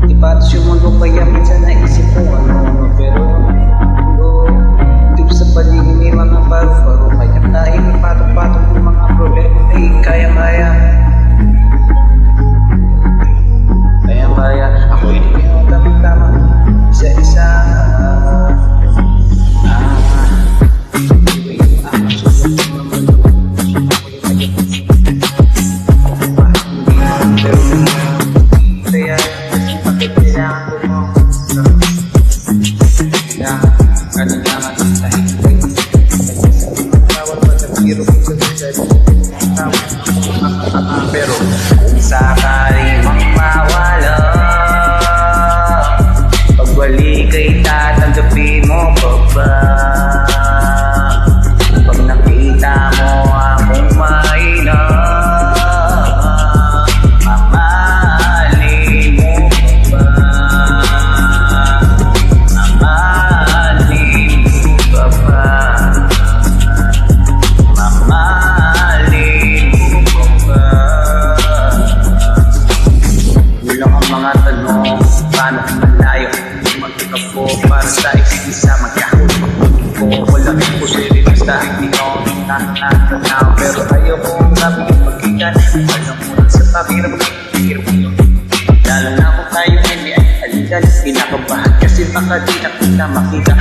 Ipatos yung mundo kaya minsan naisip ko ano. Pero dito sa paligid may mga paru-paro, kaya tayo patok-patok ng mga problema ay kaya-kaya. Kaya-kaya ako hindi ko tama-tama isa-isa. Pero kung sakali mang mawala, pagbalik ay tatanggapin mo pa ba? Pag nakita mo akong mahina, mamahalin mo pa ba? Mamahalin mo pa ba? Mamahalin mo pa ba? Kulang ang mga tanong, paano malayo? Magkita po para sa isa magkahuli ko. Wala rin po siri basta hindi ko nakakanaw. Pero ayaw kong sabihin magkikan. Alam mo lang sa pagkirap mo. Lalo na kung tayo hindi ay halikan. Kinakabahan kasi baka di na kita makita.